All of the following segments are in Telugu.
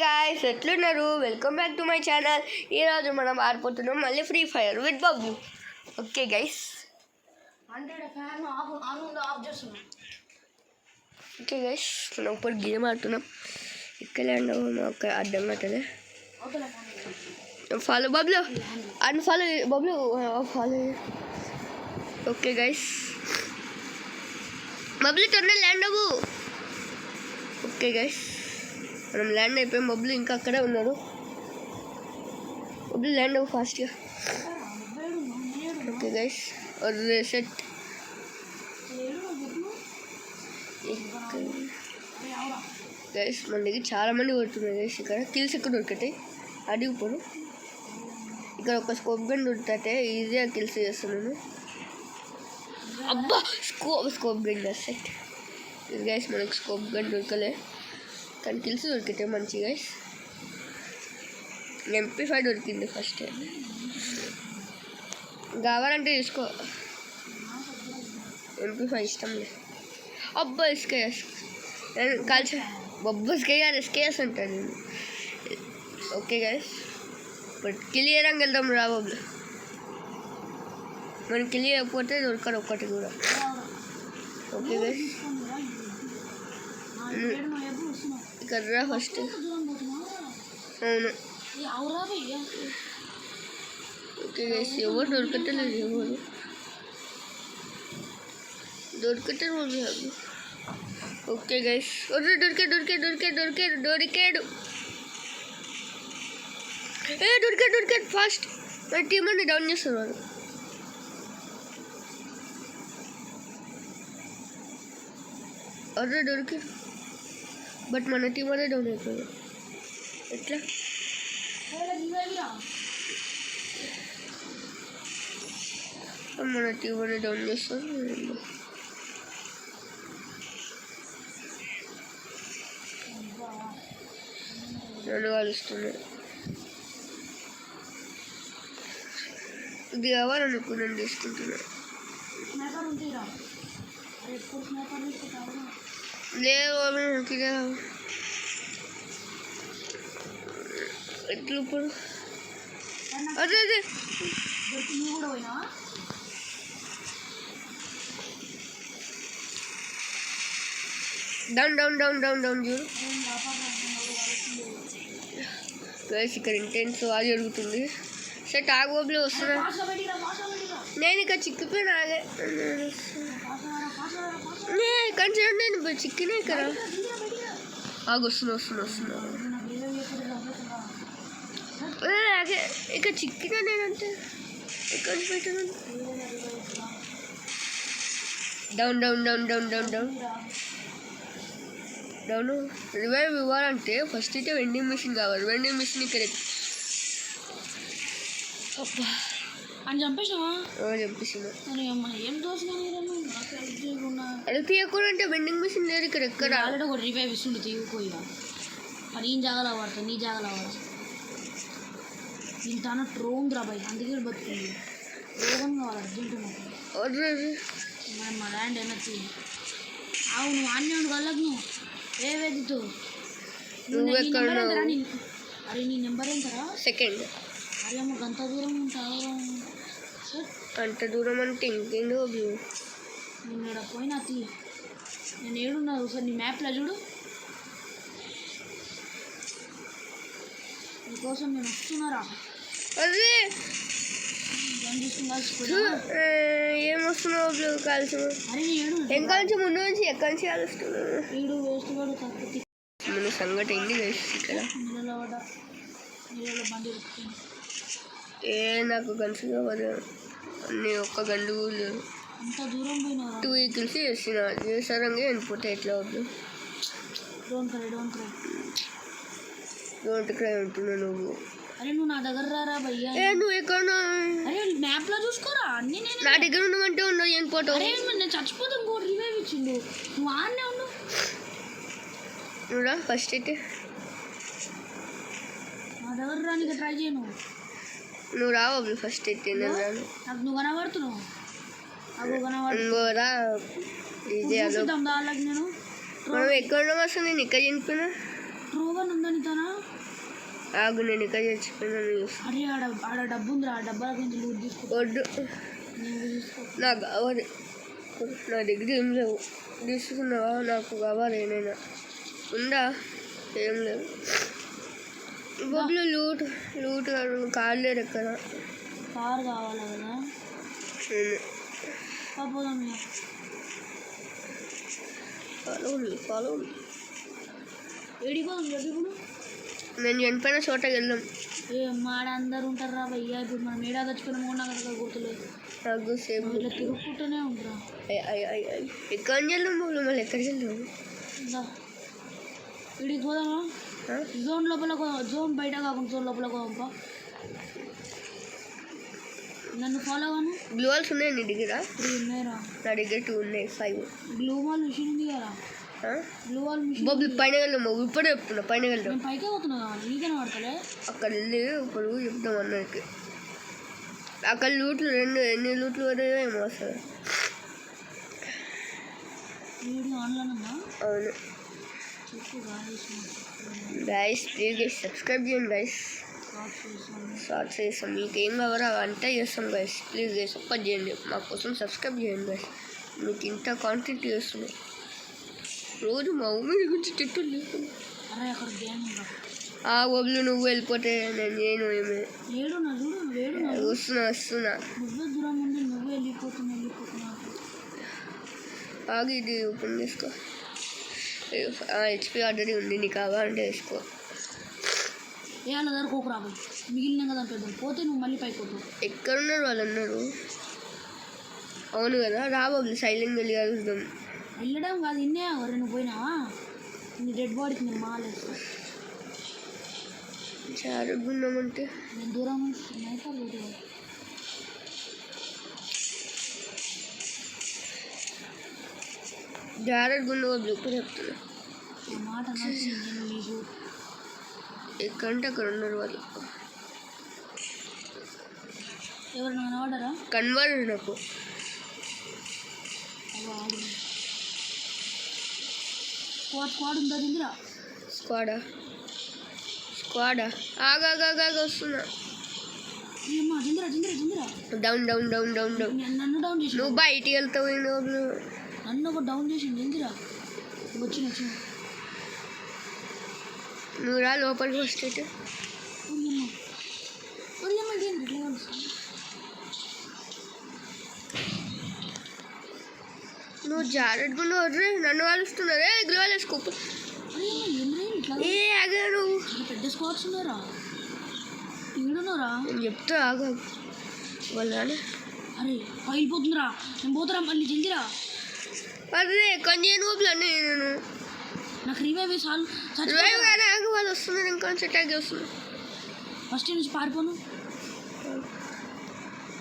గాయ్స్, ఎట్లున్నారు? Welcome back to my channel. ఈరోజు మనం ఆడిపోతున్నాం మళ్ళీ Free Fire with Bablu. Okay guys, okay guys, మనం ఇప్పుడు గేమ్ ఆడుతున్నాం. ఇక్కడ ఒక అర్థం కట్టలే. Follow Bablu, unfollow Bablu, follow. Okay guys, Bablu తొందర ల్యాండ్ అవ్వు. ఓకే గైస్, మనం ల్యాండ్ అయిపోయాం. బబ్లు ఇంకా అక్కడే ఉన్నాడు. బబ్లు ల్యాండ్ అవ్వు ఫాస్ట్గా. Okay guys, set. గైస్ మన దగ్గర చాలా మంది కొడుతున్నారు గైస్. ఇక్కడ కిల్స్ ఎక్కువ దొరికతాయి, అడిగిపోను. ఇక్కడ ఒక స్కోప్ గన్ దొరుకుతాయి, ఈజీగా కిల్స్ చేస్తున్నాను. అబ్బా, స్కోప్ గన్ సెట్. ఇది గైస్ మనకు స్కోప్ గన్ దొరకలే, కానీ కిల్స్ దొరికితే మంచి గైస్. MP5 దొరికింది ఫస్ట్. కావాలంటే తీసుకో, MP5 ఇష్టం లేదు. అబ్బా ఎస్కేఎస్ కాల్చా, బొబ్బు ఎస్కేఎస్ అంటాను నేను. ఓకే గైస్, బట్ క్లియర్గా వెళ్దాం రా బొబ్బులు. మనం క్లియర్ అయిపోతే దొరకదు ఒక్కటి కూడా. ఓకే గైస్, ఇక్కడ రా ఫస్ట్. అవును. ఓకే గైస్, ఎవరు దొరకట్లేదు, ఎవరు దొరకట్లేదు. ఓకే గైస్, దొరికాడు. దొరికాడు ఫాస్ట్. మన టీం అని డౌన్ చేస్తారు వాళ్ళు. దొరికి, బట్ మన టీం అదే డౌన్ అయిపోయింది. ఎట్లా? మన టీం అనే డౌన్ చేస్తారు. నన్ను కాలుస్తున్నాయి. ఇది కావాలనుకున్నాను, తీసుకుంటున్నాను. లేదు ఎట్లు ఇప్పుడు. అదే డౌన్ చూడు గైస్. ఇక్కడ ఇంటెన్స్ అది జరుగుతుంది. సరే తాగుబోబులు వస్తున్నా. నేను ఇక్కడ చిక్కిపోయినా, కన్సిడర్ నేను చిక్కినా ఇక్కడ. వస్తున్నా. ఇక్కడ చిక్కినా నేనంటే ఎక్కడ పెట్టాను. డౌన్ రివైవ్ ఇవ్వాలంటే ఫస్ట్ అయితే వెండింగ్ మిషన్ కావాలి. వెండింగ్ మిషన్ ఇక్కడ అని చంపేసినా. అది తీయకుండా అంటే వెండింగ్ మిషన్ లేదు ఇక్కడ. ఎక్కడ ఆల్రెడీ ఒక రివైవ్ ఇస్తుండే, తీయకపోయినా మరి ఈ జాగాలో పడతాను, నీ జాగాలో పడతాను. ఇంత ట్రోన్ రా బాయ్, అందుకే బతుకుంది. రోగం కావాలి అర్జెంట్. మా ల్యాండ్ ఎనర్జీ. అవును, ఆన్నే ఉండు వాళ్ళకు. నువ్వు ఏవేదితో అరే నీ నెంబర్ ఏంటరా? సెకండ్. అరే అమ్మ గంత దూరం ఉంటావు. అంత దూరం అంటే ఇంకేందో. నేను ఇక్కడ పోయినా తీ. నేను ఏడున్నా ఒకసారి నీ మ్యాప్లో చూడు. నీకోసం నేను వస్తున్నారా? అదే ఏం వస్తున్నావు కాల్చి? అరే ఏడు ఏం కాల్చి? ముందు నుంచి ఎక్కడి నుంచి కాలుస్తున్నావు? వీడు వేస్ట్ కూడా తక్కువ. మన సంగతి ఏంటి గైస్ ఇక్కడ? నాకు గన్స్ కావాలి అన్నీ. ఒక్క గండు లేదు. అంత దూరం పోయినా 2 వెహికల్స్ చేసారంగా వెళ్ళిపోతే ఎట్లా వద్దు. డోంట్ క్రై అంటున్నా నువ్వు. అరే నువ్వు నా దగ్గర రారా భయ్యా. నువ్వు ఎక్కడ? అరే మ్యాప్లో చూసుకోరా అన్నీ. నేను నా దగ్గర ఉండమంటే ఉండవు, ఏం పోతావు? అరే నేను చచ్చిపోతాను. ఇంకోటి రివైవ్ ఇచ్చిండు, నువ్వు ఆడనే ఉండు. నువ్వురా ఫస్ట్ అయితే. నా దగ్గర రానికి ట్రై చేయను. నువ్వు రావు ఫస్ట్ అయితే. నేను రాను. నాకు నువ్వు కనబడుతున్నావు. నాకు కనబడుతుందా? నేను మనం ఎక్కడ వస్తుంది? నేను ఇక్కడ చనిపోయినా. ట్రూగా ఉందని తన ఆగు, నేను ఇక్కడ చచ్చిపోయినాను చూసి. అరే ఆడ ఆడ డబ్బు ఉందిరా, ఆ డబ్బాల నుంచి లూట్ తీసుకో. వద్దు, నువ్వు తీసుకో. నాకు కావాలి. నా దగ్గర ఏం లేవు. తీసుకున్నావా? నాకు కావాలి ఏమైనా ఉందా? ఏం లేవు. బొబ్బులు లూట్ లూట్ కారు లేదు ఎక్కడ. కారు కావాలా కదా? పోదాం. ఫాలో ఏడికి పోదాం చెప్పి ఇప్పుడు? నేను చనిపోయిన చోటకి వెళ్దాం. ఏ మాడ అందరు ఉంటారు రా భయ్యా. ఇప్పుడు మనం ఏడా చచ్చిపోయినా కూడా నాకు అక్కడ గుర్తులేదు. నాకు సేమ్ ఇట్లా తిరుగుకుంటూనే ఉంటారా. ఎక్కడి నుంచి వెళ్దాం బొబ్బులు? మళ్ళీ ఎక్కడికి వెళ్దాము? ఇడికి పోదామా? జోన్ లోపల జోన్ బయట కాకుండా జోన్ లోపల పోదాంపా. నన్ను ఫాలో అవ్వను. గ్లూ వాల్స్ ఉన్నాయి నీ దగ్గర? 3 ఉన్నాయిరా. నా దగ్గర 2 ఉన్నాయి. 5 గ్లూ వాల్ మిషన్ ఉంది కదా. గ్లూ వాల్ మిషన్ బొబ్బులు పైన వెళ్దాం. ఇప్పుడే చెప్తున్నా, పైన వెళ్దాం. నేను పైకే పోతున్నా కదా, నీకైనా పడతలే. అక్కడ వెళ్ళి ఇప్పుడు చెప్దాం అన్నకి. అక్కడ లూట్లు ఎన్ని లూట్లు పడాయో ఏమో అసలు. వీడియో ఆన్లైన్ ఉందా? అవును. చెప్పు గైస్ ప్లీజ్ సబ్స్క్రైబ్ చేయండి గైస్. షార్ట్స్ చేస్తాం, మీకు ఏం కావాలో అవంతా చేస్తాం గైస్. ప్లీజ్ గైస్ సపోర్ట్ చేయండి, మా కోసం సబ్స్క్రైబ్ చేయండి గైస్. మీకు ఇంత కాంటెంట్ చేస్తున్నాం. రోజు మా మమ్మీ గురించి తిట్టుంది. అరే అక్కడ గ్యాంగ్ ఉందా? ఆ బొబ్బులు నువ్వు వెళ్ళిపోతే నేను చేయను. ఏమే వస్తున్నా. నువ్వే దూరం ఉండి నువ్వే వెళ్ళిపోతున్నా. ఆగి ఇది ఓపెన్ చేసుకో. హెచ్పి ఆల్రెడీ ఉంది, నీకు కావాలంటే వేసుకో. ఏ అలా దగ్గరకు రాబోయ్, మిగిలిన కదా పెద్దాం. పోతే నువ్వు మళ్ళీ పైకి పోతావు. ఎక్కడున్నారు వాళ్ళు? అన్నారు అవును కదా. రా బొబ్బులు సైలెంట్ వెళ్ళి కలుద్దాం. వెళ్ళడం కాదు, ఇన్నే ఎవరు నువ్వు పోయినావా? నీ డెడ్ బాడీకి నేను మాలేస్తా. జాగ్రత్తగున్నామంటే నేను దూరం నైట్ పోతే జాగ్రత్తగున్న బొబ్బులు ఇప్పుడు చెప్తున్నా. ఆ మాట నచ్చింది నేను మీకు. ఎక్కడంటే అక్కడ ఉన్నారు వాళ్ళు. ఎవరైనా కనబడ్డారా? కనబడరు నాకు. స్క్వాడ్ ఉందా దిందిరా? స్క్వాడా ఆగా వస్తున్నా. జిందిరా డౌన్ నన్ను డౌన్ చేసి నువ్వు బయటికి వెళ్తావు. నన్ను ఒక డౌన్ చేసి జిందిరా. వచ్చిన నువ్వు రా లోపలికి వస్తే. నువ్వు జాగ్రత్తగా వర్రే, నన్ను కలుస్తున్నారే. గ్లోవల్ వేసుకో. ఏ ఆగా నువ్వు. పెద్ద స్క్వాడ్స్ ఉన్నారా? ఈడున్నారా? నేను చెప్తా ఆగా వాళ్ళ. అరే పగిలిపోతుందిరా, నేను పోతురా మళ్ళీ జిందిరా. అరే కొంచెం నూపులన్నీ నేను నాకు రివైవ్ చాలు. రివైవ్ కానీ ఆగు, వాళ్ళు వస్తున్నారు. ఇంకొంచెం అటాక్ చేస్తున్నారు. ఫస్ట్ నుంచి పారిపోను.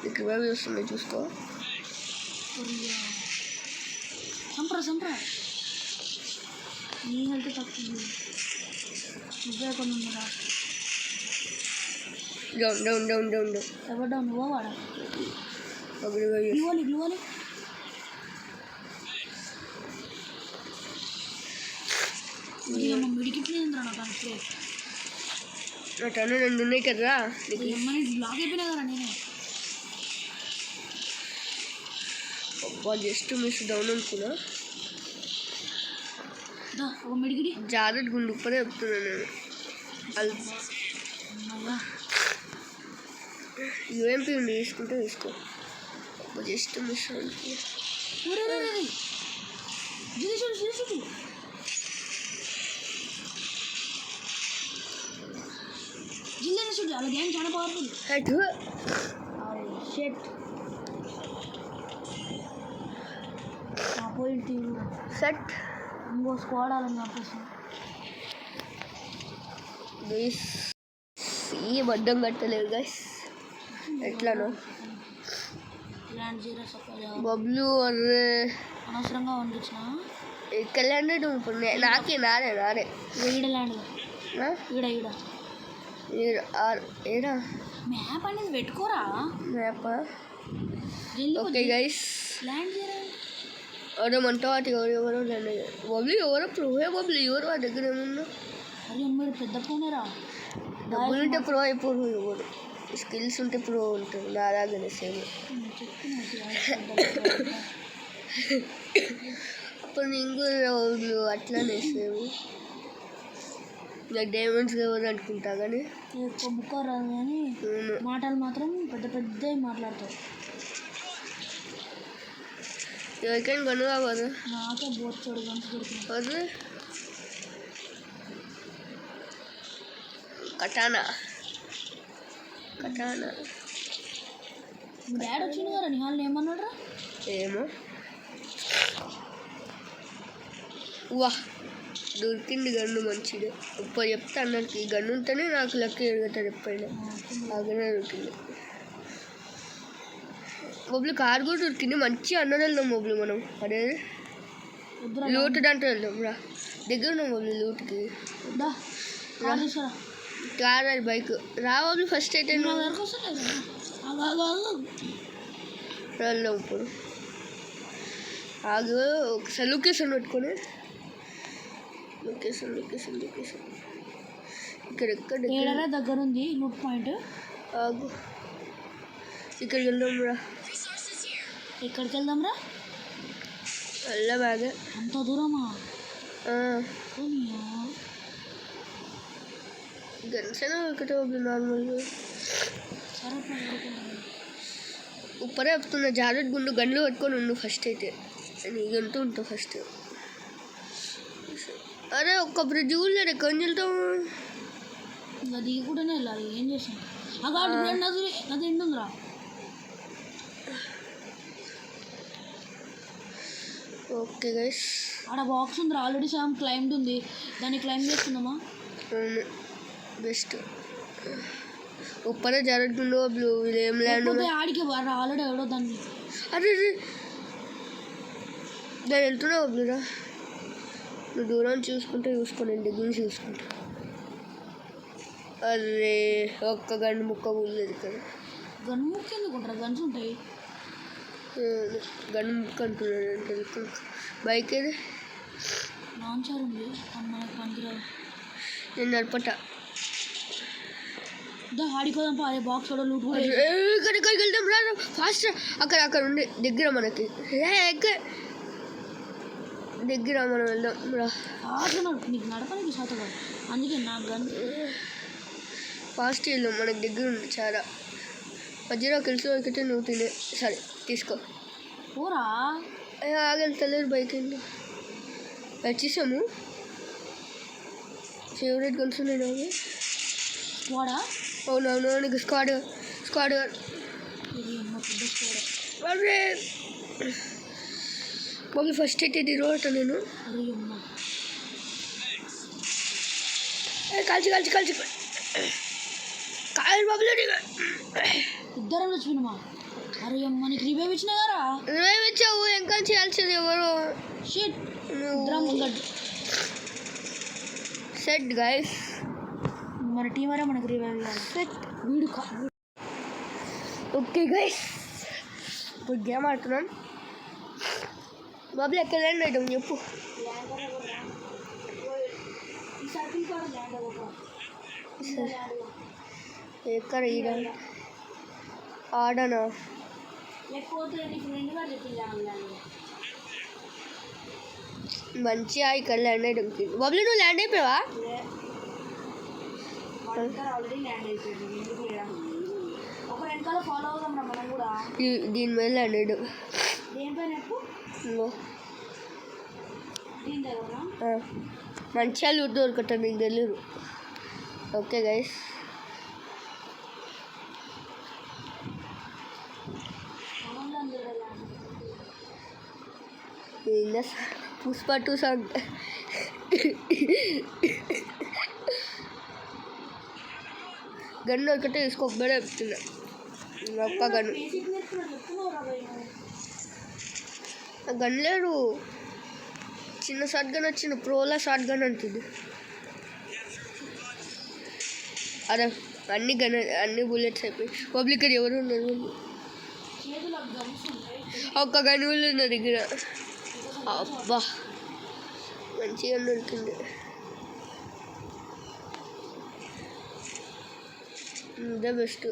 నీకు రివైవ్ చేస్తుంది చూసుకో. సంప్రా నీ హెల్త్ తక్కువ. నువ్వే కొన్ని ఉన్నారా? డౌన్ ఎవరు డౌన్? నువ్వో వాడా? గ్లూవాలి మిడికిట్లేదురా నాకు అప్పుడే. నా టన్ను 2 ఉన్నాయి కదరా. ఏమని బ్లాక్ అయిపోయినా కదా నేనే. జస్ట్ మిస్ డౌన్ అనుకున్నా. ఒక మిడికిడి జాగ్రత్త గుండు ఇప్పుడే చెప్తున్నాను నేను. యూఎంపీ ఉండి తీసుకుంటే తీసుకో. జస్ట్ మిస్ అనుకో. జిల్లాని చూడు, అలా గ్యాంగ్ చాలా పవర్ఫుల్. షెట్ పోయింటి సెట్ ఇంకో స్క్వాడ్ అలా ఆపేసాం. ఈ బద్దం కట్టలేదు గైస్. ఎట్లానో ల్యాండ్ జీరో సపోజ్ బబ్లు అర్రే అనవసరంగా వండించిన. ఇక్కడ ల్యాండ్ నువ్వు ఇప్పుడు నారే ఈడ ల్యాండ్ ఏడా మ్యాప్ అనేది పెట్టుకోరా. Map okay guys. Land zero ఎవరమంటావు? అటు ఎవరెవరో ల్యాండ్. బబ్లు ఎవరో ప్రూవే. బబ్లు ఎవరు ఆ దగ్గర ఏమన్నా అరే మీరు పెద్ద ఫోనేరా. డబ్బులు ఉంటే ప్రో అయిపోరు ఎవరు, స్కిల్స్ ఉంటే ప్రో ఉంటారు. నాలాగానే సేమ్. అప్పుడు నేను కూడా అట్లానే సేమ్. నాకు డైమండ్స్ ఎవరు అనుకుంటా కానీ ఎక్కువ బుక్క రాదు కానీ మాటలు మాత్రం పెద్ద పెద్ద మాట్లాడతావు. ఎవరికైనా కొనుగా కదా, నాకే బోర్చోడు గంట దొరికింది. కటానా కటానా మీ డాడీ వచ్చింది కదా నిహాల్ని ఏమన్నాడు రా? ఏమో. వా దొరికింది గన్ను మంచిగా. ఇప్పుడు చెప్తే అన్నకి ఈ గన్ను ఉంటేనే నాకు లక్కీ ఎడుగుతాడు ఎప్పుడైనా. బాగానే దొరికింది. మొబైల్ కార్ కూడా దొరికింది. మంచి అన్నది వెళ్దాం మొబైల్ మనం. అదే లూట్ దాంట్లో వెళ్దాం రా. దగ్గర ఉన్నాం మొబైల్ లూట్కి. కార్ అది బైక్ రా మొబైల్. ఫస్ట్ అయితే వెళ్దాం ఇప్పుడు. ఆగు ఒకసారి లొకేషన్ పెట్టుకొని. లొకేషన్ లొకేషన్ లొకేషన్ ఇక్కడ ఎక్కడ దగ్గర ఉంది లూట్ పాయింట్. ఆగు ఇక్కడికి వెళ్దాం రా. ఎక్కడికి వెళ్దాం రా? వెళ్ళబాగా అంత దూరమా? గన్సైనా ఒకటే నార్మల్గా. ఉప్పరే చెప్తున్నా జాగ్రత్త గుండు. గన్లు పట్టుకొని ఉండు ఫస్ట్ అయితే. నేను గంటూ ఉంటా ఫస్ట్. అరే ఒక్క బ్రిడ్జ్ కూడా లేదు. ఎక్కడి నుంచి వెళ్తాము? అది కూడానే వెళ్ళాలి. ఏం చేసాం? అది ఎండుందిరా. ఓకే గైస్ ఆడ బాక్స్ ఉందిరా. ఆల్రెడీ సగం క్లైంబ్ ఉంది. దాన్ని క్లైంబ్ చేస్తున్నామా? బెస్ట్. ఉప్పరే జరుగుతుండో బ్లూ ఏం ల్యాండ్ ఆడికి ఆల్రెడీ ఎవడో దాన్ని. అరే దాన్ని వెళ్తున్నావు బ్లూరా. నువ్వు దూరం చూసుకోండి దగ్గర చూసుకుంటా. అరే ఒక్క గన్ను ముక్క పోలేదు ఇక్కడ. గన్ను ముక్క ఎందుకుంటారా? గన్స్ ఉంటాయి. గన్ను ముక్క అంటున్నాడు. బైక్ ఏది? లాంచర్ ఉంది. మనకు పనికిరాదు. నేను నడపట. ఆడిపోదాం. అదే బాక్స్ కూడా లూట్ కూడా. ఇక్కడికి వెళ్దాం రా ఫాస్ట్. అక్కడ ఉండే దగ్గర మనకి దగ్గర మనం వెళ్దాం రా. నీకు నడపడానికి శాతం కాదు. అందుకే నాకు గన్ ఫాస్ట్ వెళ్దాం. మనకి దగ్గర ఉంది చాలా. మధ్యలో కలిసి ఒకటే నువ్వు తినే. సరే తీసుకో. పోరా ఆగెళ్తలేరు బైక్ ఏంటి వచ్చేసాము. ఫేవరెట్ గన్స్ నేను అవి. స్క్వాడా? అవునవును నీకు స్క్వాడ్ అరే మమ్మల్ని ఫస్ట్ అయితే తిరగట నేను. కలిసి కాదు బాబులు ఇద్దరం వచ్చినామా? అరే అమ్మ నీకు రివైవ్ ఇచ్చినా కదా. రివైవ్ ఇచ్చావు. ఇంకా చేయాల్సింది ఎవరు? షిట్. Set guys. మన టీం వారే మనకు రివైవ్ ఇవ్వాలి. సెట్ వీడు. ఓకే గైస్ ఇప్పుడు గేమ్ ఆడుతున్నాం. బాబులు ఎక్కడ ల్యాండ్ అయ్యాం చెప్పు. ఎక్కడ ఆడనా? మంచిగా ఇక్కడ ల్యాండ్ అయ్యడం. బాబులు నువ్వు ల్యాండ్ అయిపోయావా? దీని మీద ల్యాండ్ అయ్యడం. మంచిగా లూట్ దొరకటం నీకు తెలియదు. Okay guys Pushpa 2 song. Gun ఒకటే తీసుకోబడే చెప్తున్నా. ఒక్క గన్ను గన్ లేడు. చిన్న షార్ట్ గన్ వచ్చింది. ప్రోలా షార్ట్ గన్ అంటుంది. అరే అన్ని బుల్లెట్స్ అయిపోయి. పబ్లిక్ ఎవరు ఉన్నారు? ఒక్క గన్ కూడా నా దగ్గర. అబ్బా మంచిగా దొరికింది. ఇదే బెస్ట్.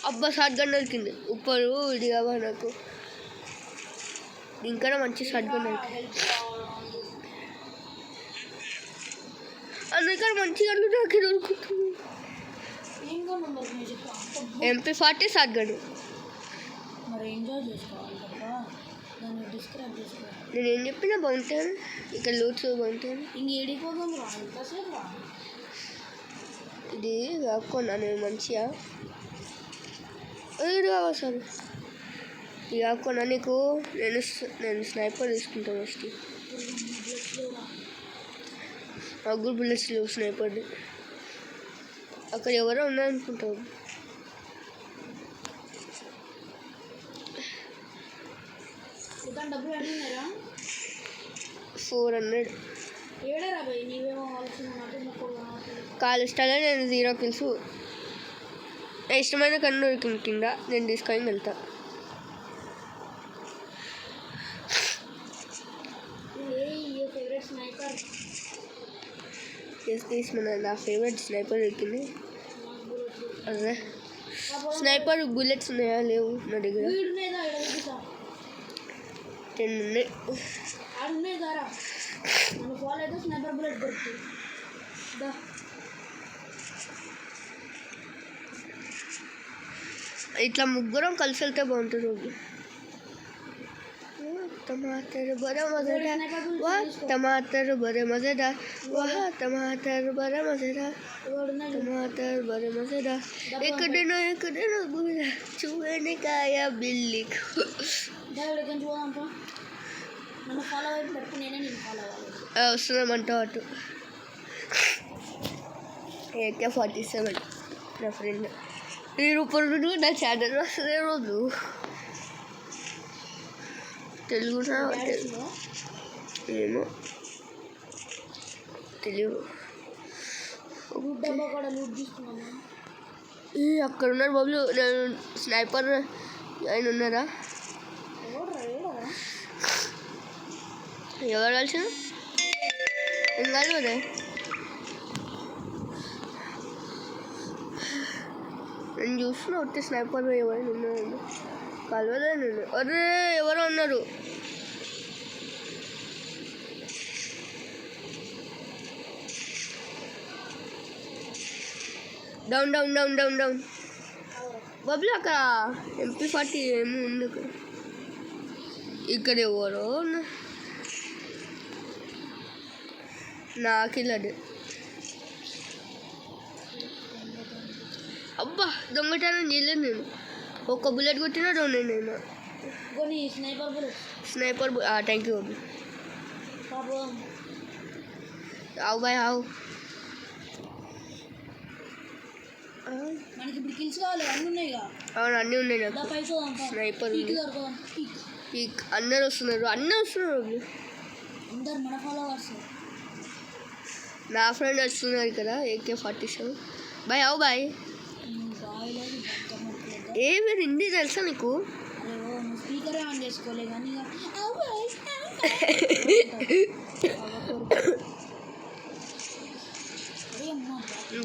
అబ్బా షార్ట్ గన్ దొరికింది. ఉప్పరు ఇది కావా నాకు, ఇంకా మంచి షార్ట్ గన్ దొరికింది. అందుకని మంచి గన్ను నాకు దొరుకుతుంది. MP40 short gun. నేను ఏం చెప్పినా బాగుంటాను. ఇక్కడ లూట్స్ బాగుంటాను. ఇది కాకుండా నేను మంచిగా ఇది కావాలి సార్. ఇది కాకుండా నీకు నేను స్నైపర్ తీసుకుంటాను. ఫస్ట్ అగ్గురు బుల్లెట్స్ లేవు స్నైపర్ది. అక్కడ ఎవరో ఉన్నారనుకుంటావు. $400 కాలుష్టాలో నేను 0 kills. ఇష్టమైన కన్ను దొరికింది కింద, నేను తీసుకొని వెళ్తా. నా ఫేవరెట్ స్నైపర్ దొరికింది. అదే స్నైపర్ బుల్లెట్స్ ఉన్నాయా? లేవు నా దగ్గర. 10 ఉన్నాయి. ఇట్లా ముగ్గురం కలిసి వెళ్తే బాగుంటుంది. टमाटर बड़ा मज़ेदार, वाह टमाटर बड़े मज़ेदार, वाह टमाटर बड़ा मज़ेदार, टमाटर बड़े मज़ेदार. एक दिन बुरा चूहे ने खाया बिल्ली को. వస్తున్నామంటావు అటు. AK-47 నా ఫ్రెండ్. రూపాయలు నా ఛానల్ వస్తుంది రోజు. తెలుగు ఏమో తెలుగు. అక్కడ ఉన్నారు బాబులు. నేను స్నైపర్ ఆయన ఉన్నారా? ఎవరు కలిసిన ఏం కలవదే? నేను చూస్తున్నా వచ్చే స్నైపర్ ఎవరైనా ఉన్నారండి. కలవలే నేను. అరే ఎవరో ఉన్నారు. Down down down down down బాబులు. అక్కడ MP40 ఏమో ఉంది. ఇక్కడ ఎవరో నాకిల్లడు. అబ్బా దొంగతనం చేయలేదు నేను. ఒక బుల్లెట్ కొట్టినా 2 నేను. స్నైపర్ థ్యాంక్ యూ బాబు. ఆవు బాయ్ ఆవు. అవును అన్నీ ఉన్నాయి నాకు. స్నైపర్ పీక్ అందరు వస్తున్నారు. నా ఫ్రెండ్ వస్తున్నారు ఇక్కడ. AK-47 బాయ్ ఆవు బాయ్. మీరు హిందీ తెలుసా నీకు?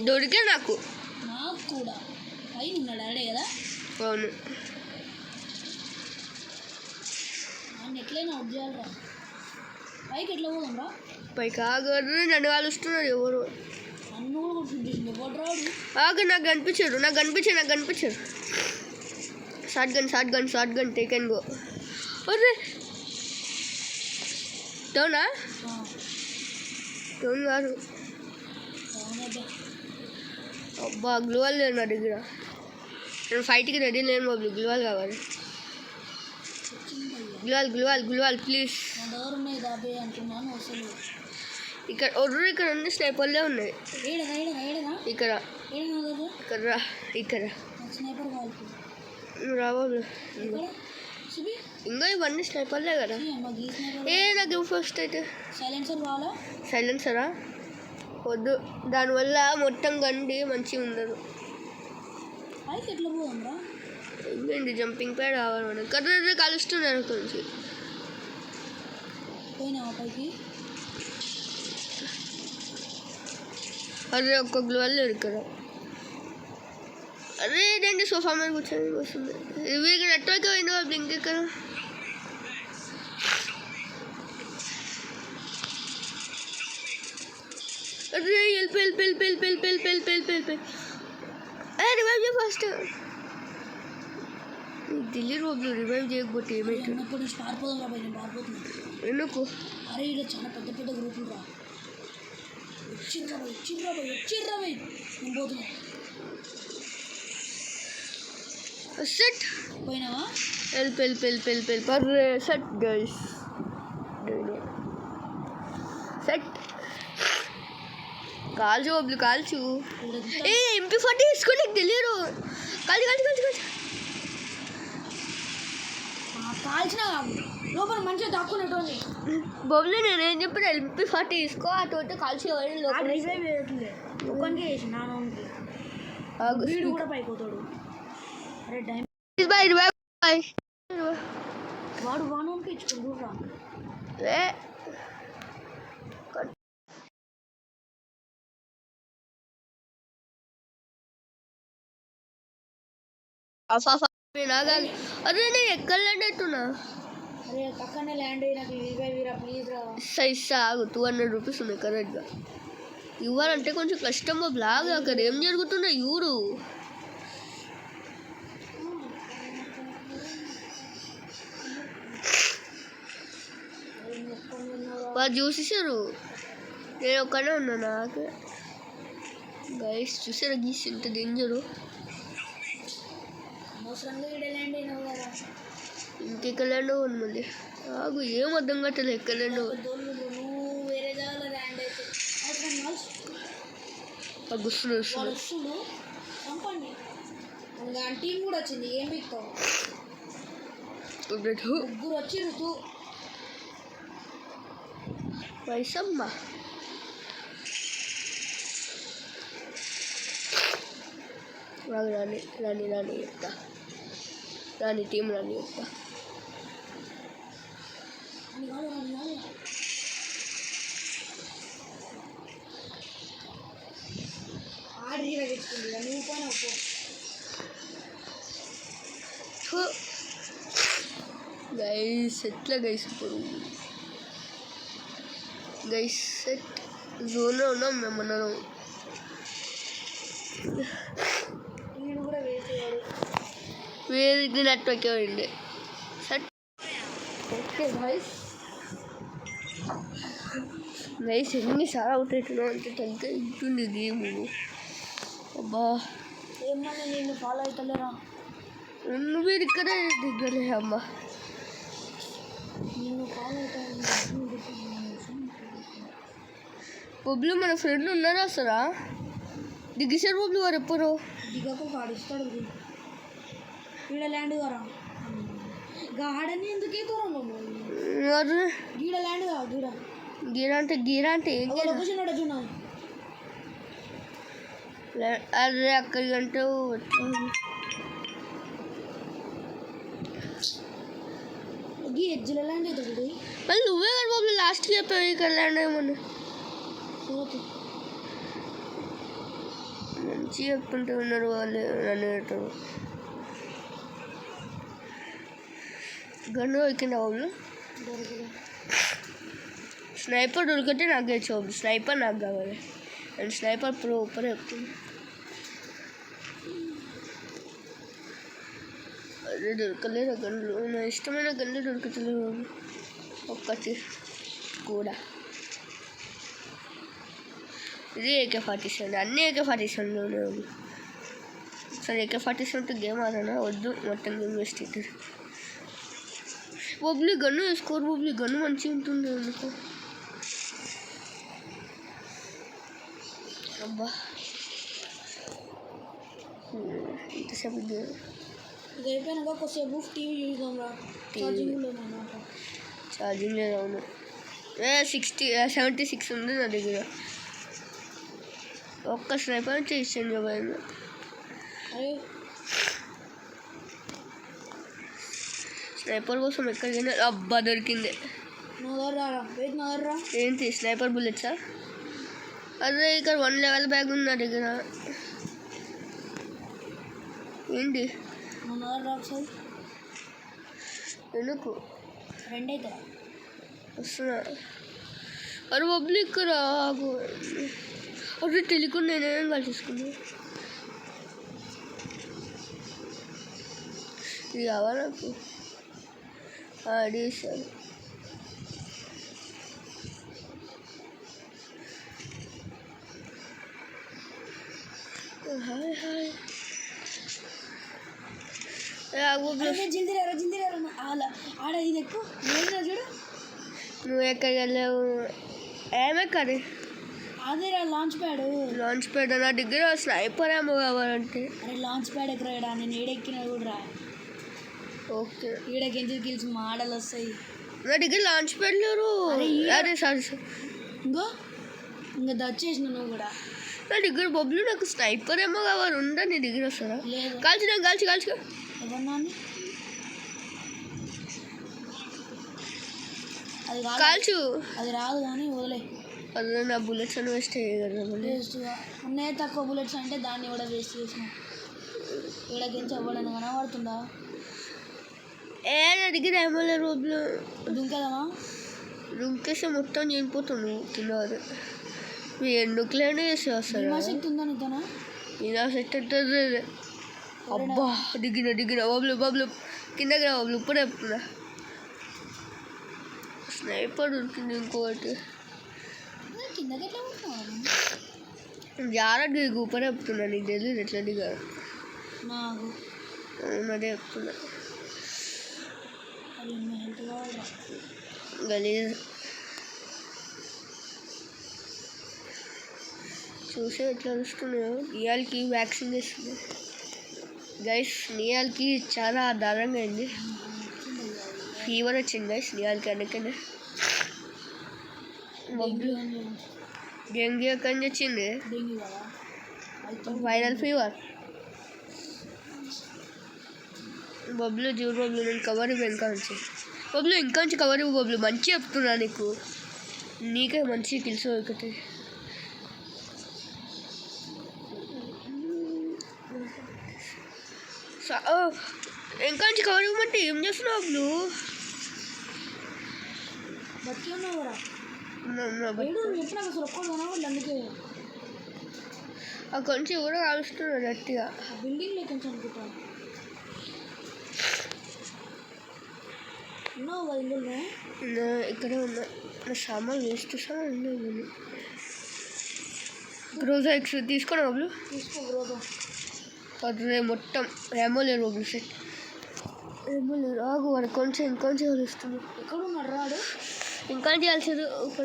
దొరికే నాకు కూడా. అవును పైకి ఆగరు. నన్ను కాలుస్తున్నారు ఎవరు. ఆగ నాకు కనిపించారు. Short gun take and go. అరే డౌనా? డౌన్ కాదు. అబ్బా గ్లూవాల్ లేదు నా దగ్గర. నేను ఫైట్కి రెడీ లేను బాబు. గ్లూవాల్ కావాలి. Gloo wall please. ఇక్కడ అన్ని స్నైపర్లే ఉన్నాయి. ఇక్కడ రా బాబు. ఇంకా ఇవన్నీ స్నైపర్లే కదా. నాకు ఫస్ట్ అయితే సైలెన్సరా వద్దు. దానివల్ల మొత్తం గండి మంచిగా ఉండదు. ఇంకేంటి జంపింగ్ ప్యాడ్ కావాలి మనం. కర్ర కలుస్తున్నారు కొంచెం. అదే ఒక్క గ్లూవాల్ ఇక్కడ. అరే నేను సోఫా మీద కూర్చొని వస్తుంది వీరికి నెట్వర్క్ పోయిందో బ్లింక్ ఎక్కడ అరే వెళ్ళి రివైవ్ చేయ ఫస్ట్ ఢిల్లీ రోడ్లు రివైవ్ చేయకపోతే ఏమైతుంది అన్నప్పుడు నుంచి పారిపోదాం రా నేను పారిపోతున్నాను ఎందుకు అరే ఇలా చాలా పెద్ద పెద్ద గ్రూపులు రా వచ్చిర్రా భయ్ నేను పోతున్నా సెట్ పోయినావా వెళ్ళి పర్రే సెట్ గైస్ సెట్ కాల్చు ఏ MP40 తీసుకొని నీకు తెలియదు కాల్చి కాల్చిన లోపల మంచిగా దాక్కునేటోని బొబ్బులు నేనేం చెప్పిన MP40 తీసుకో ఆ తోట కాల్చి ఒక్కనికి చేసి నాన్నకి వీడు కూడా పైపోతాడు అరే వాడు వానకి ఇచ్చుకుంటూ అదే నేను ఎక్కడ ల్యాండ్ అవుతున్నా అరే పక్కనే ల్యాండ్ అయ్యి నాకు రివైవ్ ప్లీజ్ రా సైజా ఆగు 200 రూపీస్ ఉన్నాయి కరెక్ట్గా ఇవ్వాలంటే కొంచెం కష్టం బ్లాగ్ అక్కడ ఏం జరుగుతుందో చూడు వాళ్ళు చూసేసారు నేను ఒక్కనే ఉన్నా నాకు గైస్ చూసారా గీస్ ఎంత డేంజరు ఇంకెక్కడ ల్యాండ్ అవ్వను మళ్ళీ ఆగు ఏం అర్థం కట్టలేదు ఎక్కడ ల్యాండ్ అవ్వదు టీం కూడా వచ్చింది ఏం బిక్తావు ముగ్గురు వచ్చి ఋతు వైసమ్మ రాని చెప్తా రాని టీం రాని చెప్తా నువ్వు పోయినా గైస్ ఎట్లా గైస్ ఇప్పుడు గైస్ సెట్ జోన్లో ఉన్నాం మేము అన్నాను వేరే నెట్వర్క్ ఉండే సెట్ ఓకే గైస్ ఎన్నిసార్లు అవుట్ అవుతున్నావు అంటే తగ్గ ఇట్టుంది గేమ్ అబ్బా ఏమన్నా నేను ఫాలో అవుతలేరా నువ్వు ఇక్కడే దిగ్గలే అమ్మ నేను ఫాలో అవుతాను బొబ్బులు మన ఫ్రెండ్లు ఉన్నారా అసలు దిగ్గేశారు బొబ్బులు వారు ఎప్పుడు దిగకు కాడిస్తాడు ఈడ ల్యాండ్ గారా గాడని ఎందుకే దూరం గీడ ల్యాండ్ గా గీర అంటే ఏం లొకేషన్ చూడ అరే అక్కడికి అంటే గీ ఎడ్జ్లో ల్యాండ్ అవుతుంది మళ్ళీ నువ్వే కదా బాబు లాస్ట్కి చెప్పావు ఇక్కడ ల్యాండ్ అయ్యమని మంచిగా చెప్పుకుంటూ ఉన్నారు వాళ్ళు నన్ను పెట్టారు గన్ను ఎక్కిందా బాబులు స్నైపర్ దొరికితే నాకు తెచ్చావు స్నైపర్ నాకు కావాలి అండ్ స్నైపర్ ప్రో ఊపర్ చెప్తుంది అదే దొరకలేదు గన్లు నా ఇష్టమైన గన్లు దొరుకుతలేవు ఒక్కటి కూడా ఇది AK-47 అన్నీ AK-47లోనే ఉంది సరే AK-47తో గేమ్ ఆడానా వద్దు మొత్తం గేమ్ వేస్ట్ అవుతుంది బొబ్బులు గన్ను వేసుకోరు బొబ్బులు గన్ను మంచిగా ఉంటుంది అనుకో అబ్బా ఇంతసేపు గేమ్ ఇది అయిపోయినాక కొద్దిసేపు టీవీ చూద్దాం రా ఛార్జింగ్ లేదు అవును 76 ఉంది నా దగ్గర ఒక్క స్నైపర్ చేసింది పోయింది అరే స్నైపర్ కోసం ఎక్కడికైనా అబ్బా దొరికింది ఏంటి స్నైపర్ బుల్లెట్సా అదే ఇక్కడ 1 లెవెల్ బ్యాగ్ ఉంది నా దగ్గర ఏంటి మన రాక్స్ ఎందుకు రెండైతే వస్తున్నా అరే బబ్లు ఇక్కడ ఆగు. అరే తెలియకుండా నేనేం కలిసేసుకున్నా. ఇది కావాలి నాకు. అడిగేసాను. హాయ్ హాయ్ ఆడ ఇది ఎక్కువ చూడు. నువ్వు ఎక్కడికి వెళ్ళావు? ఏమెక్కడి అదే లాంచ్ ప్యాడ్ నా దగ్గర స్నైపర్ ఏమో కావాలంటే. అరే లాంచ్ ప్యాడ్ ఎక్కడా నేను ఏడెక్కినా కూడా రా. ఓకే ఈడకి ఎందుకు గెలిచి మాడలు వస్తాయి. నా దగ్గర లాంచ్ ప్యాడ్ లేరు. అరే సారీ సార్ ఇంకా దచ్చేసిన నువ్వు కూడా. నా దగ్గర బొబ్బులు నాకు స్నైపర్ ఏమో కావాలి. ఉందా నీ దగ్గర వస్తారా? లేదు కాల్చి ఎవరన్నా అది కాల్చు. అది రాదు కానీ వదిలే. అదే నా బుల్లెట్స్ అని వేస్ట్ చేయగలరా? వేస్ట్గా ఉన్నాయి తక్కువ బుల్లెట్స్ అంటే దాన్ని కూడా వేస్ట్ చేసినాం. ఈడకించి అవ్వడానికి కనబడుతుందా? నా దగ్గర ఏమో లేదు బొబ్బులు. దుంకదమా? దుంకేస్తే మొత్తం చనిపోతుంది కింద. మీ ఎందుకులేని వేసి వస్తారు. శక్తి ఉందా నీతోనా? ఇలా సెట్ అవుతుంది. అబ్బా దిగిన బబ్లు కిందకి రా బబ్లు. ఇప్పుడే చెప్తున్నా స్నైపర్ దొరికింది ఇంకోటి. కిందకి ఎట్లా ఉంటున్నావు? జాగ్రత్త దిగు. ఇప్పుడే చెప్తున్నా. నీకు తెలియదు ఎట్లా దిగారు. నాకు అదే చెప్తున్నా. హెల్త్ కావాలా? గలీజ్ చూసే ఎట్లా వస్తున్నాయో. నియాల్కి వ్యాక్సిన్ వేస్తుంది గైస్. నియాల్కి చాలా దారుణంగా అయింది. ఫీవర్ వచ్చింది గైస్ నియాల్కి. అందుకనే డెంగ్యూ ఎక్కడి నుంచి వచ్చింది? Viral fever. బబ్లు చూడు బబ్లు, నేను కవర్ ఇవ్వు ఇంకా నుంచి. బబ్లు ఇంకా నుంచి కవర్ ఇవ్వు బబ్లు. మంచి చెప్తున్నా నీకు. నీకే మంచి తెలుసు ఒకటి. ఇంకా నుంచి కవర్ ఇవ్వమంటే ఏం చేస్తున్నావు బబ్లు? అక్కడి నుంచి కూడా కాలుస్తున్నాడు గట్టిగా. బిల్డింగ్ లేక అనుకుంటాను. ఇక్కడే ఉన్నా. నా సామాన్ వేస్ట్ సామాన్ ఉన్నాయి. గ్రోజా ఎక్స్ తీసుకోండి బబ్లు. అదే మొత్తం ఏమో లేరు బబ్లు. సెట్ ఏమో లేరు. ఆగు వాడు కొంచెం ఇంకొంచెం వస్తుంది. ఎక్కడ ఉన్నాడు రాడు? ఇంకా చేయాల్సింది ఒక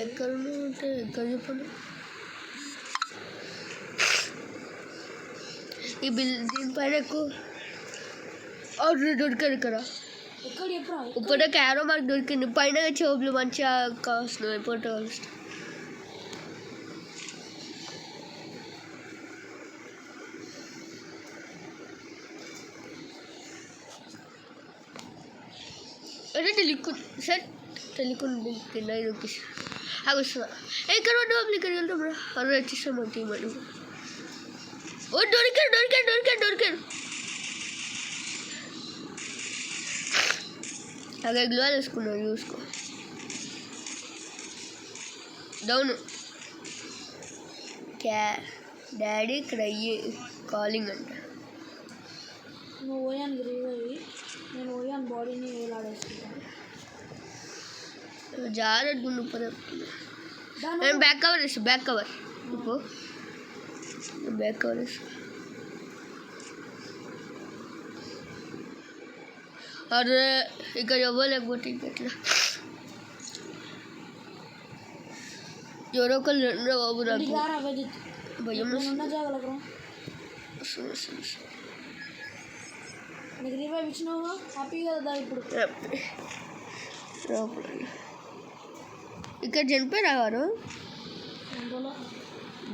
ఎక్కడ ఉంటే ఎక్కడ చెప్పండి. ఈ దీనిపైన ఎక్కువ దొరికాడు ఇక్కడ. ఇప్పుడు క్యారో మార్క్ దొరికింది పైన. చెవులు మంచిగా కావస్తుంది. అయిపోతే కలుస్తుంది. అదే తెలియకుండా సార్ తెలియకుండా కింద దొరికిస్తా. అవి వస్తుందా ఎక్కడ ఉంటే వాళ్ళు ఇక్కడికి వెళ్తాం రా. అదే వచ్చేస్తాం మన టీం అని. ఓ దొరికాడు. అక్కడ గ్లోవల్ వేసుకున్నాడు చూసుకో. డౌను డాడీ ఇక్కడ కాలింగ్ అంట. నువ్వు పోయాను గిరివి, నేను పోయాను బాడీని వేలాడేసుకుంటాను. జాగ్రత్త ఉండు. నేను బ్యాక్ కవర్ వేసు. బ్యాక్ కవర్ వేసు. అరే ఇక్కడ ఇవ్వలేకపోతే ఇంకెట్లా? ఎవరో ఒకళ్ళు రెండు బాబు నాకు భయం. ఇక్కడ చనిపోయి రావారు.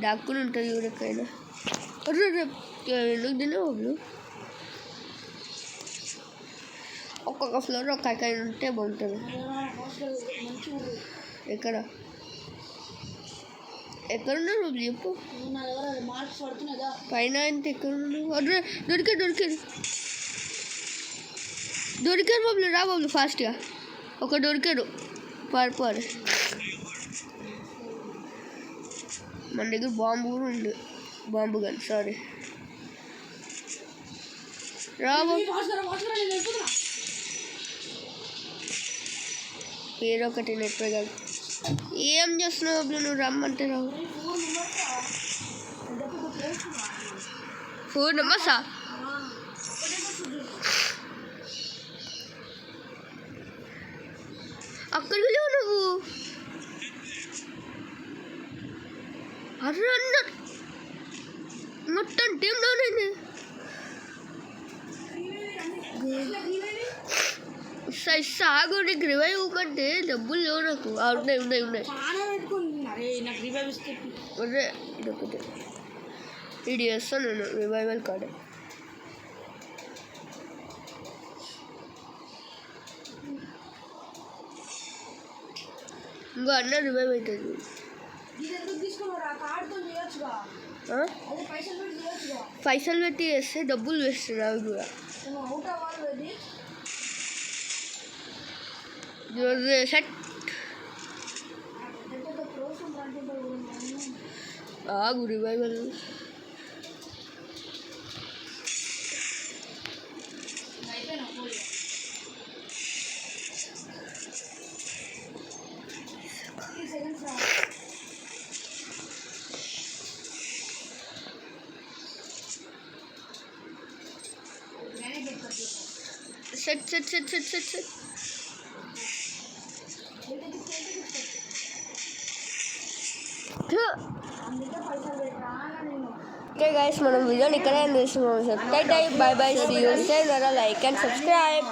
దాక్కుని ఉంటుంది ఎవరికైనా. ఎందుకు తినే వాళ్ళు ఒక్కొక్క ఫ్లోర్ ఒక్కొక్కైనా ఉంటే బాగుంటుంది. ఎక్కడ ఎక్కడున్నారు బాబు చెప్పు. నా దగ్గర మార్క్స్ పడుతున్నాయిగా. పైన ఎంత ఎక్కడున్నావు? అడ్రే దొరికారు బాబులు, రా బాబులు ఫాస్ట్గా. ఒక దొరికారు పర్పర్. మన దగ్గర బాంబు కూడా ఉంది, బాంబు గన్ సారీ. రా బాబు, పేరు ఒకటి నెట్వర్క్. ఏం చేస్తున్నావు బాబులు, నువ్వు రమ్మంటే రావు. 4 నెంబర్సా? అక్కడికి లేవు నువ్వు. అర్ర అన్న మొత్తం టీంలోనే సాగు. నీకు రివైవ్ కంటే డబ్బులు లేవు నాకు. ఉన్నాయి. అదే ఇదొకటి ఇది చేస్తాను నేను, రివైవల్ కార్డు. ఇంకో అన్న రివైవ్ అవుతుంది. పైసలు పెట్టి చేస్తే డబ్బులు వేస్తుంది అవి కూడా. సెట్ ఆగు రివైవల్. సెట్. ఓకే గైస్, మనం వీడియోని ఇక్కడే చేస్తున్నాం. Bye bye, see you. Like and subscribe.